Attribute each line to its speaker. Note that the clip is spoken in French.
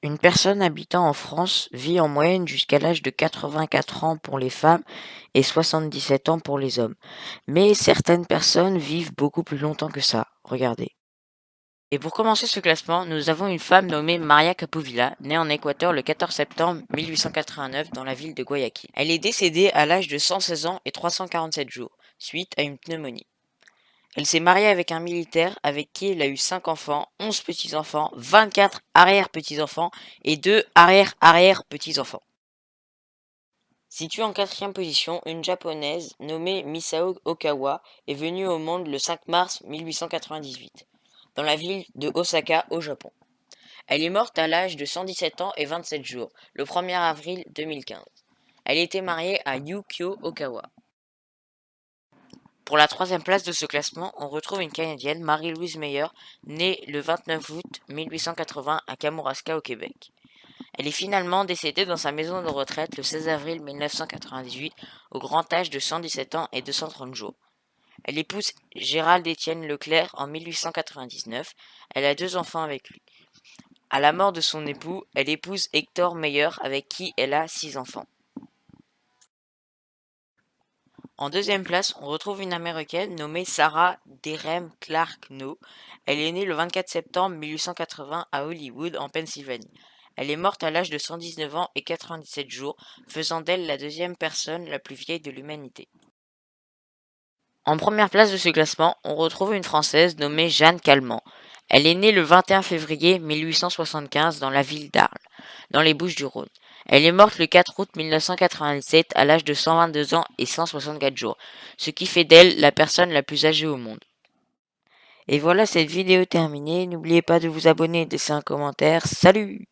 Speaker 1: Une personne habitant en France vit en moyenne jusqu'à l'âge de 84 ans pour les femmes et 77 ans pour les hommes. Mais certaines personnes vivent beaucoup plus longtemps que ça. Regardez. Et pour commencer ce classement, nous avons une femme nommée Maria Capovilla, née en Équateur le 14 septembre 1889 dans la ville de Guayaquil. Elle est décédée à l'âge de 116 ans et 347 jours, suite à une pneumonie. Elle s'est mariée avec un militaire avec qui elle a eu 5 enfants, 11 petits-enfants, 24 arrière-petits-enfants et 2 arrière-arrière-petits-enfants. Située en quatrième position, une japonaise nommée Misao Okawa est venue au monde le 5 mars 1898, dans la ville de Osaka au Japon. Elle est morte à l'âge de 117 ans et 27 jours, le 1er avril 2015. Elle était mariée à Yukio Okawa. Pour la troisième place de ce classement, on retrouve une Canadienne, Marie-Louise Meyer, née le 29 août 1880 à Kamouraska au Québec. Elle est finalement décédée dans sa maison de retraite le 16 avril 1998 au grand âge de 117 ans et 230 jours. Elle épouse Gérald-Étienne Leclerc en 1899. Elle a 2 enfants avec lui. À la mort de son époux, elle épouse Hector Meyer avec qui elle a 6 enfants. En deuxième place, on retrouve une Américaine nommée Sarah Derham Clark No. Elle est née le 24 septembre 1880 à Hollywood, en Pennsylvanie. Elle est morte à l'âge de 119 ans et 97 jours, faisant d'elle la deuxième personne la plus vieille de l'humanité. En première place de ce classement, on retrouve une Française nommée Jeanne Calment. Elle est née le 21 février 1875 dans la ville d'Arles, dans les Bouches-du-Rhône. Elle est morte le 4 août 1997 à l'âge de 122 ans et 164 jours, ce qui fait d'elle la personne la plus âgée au monde. Et voilà, cette vidéo terminée. N'oubliez pas de vous abonner et de laisser un commentaire. Salut!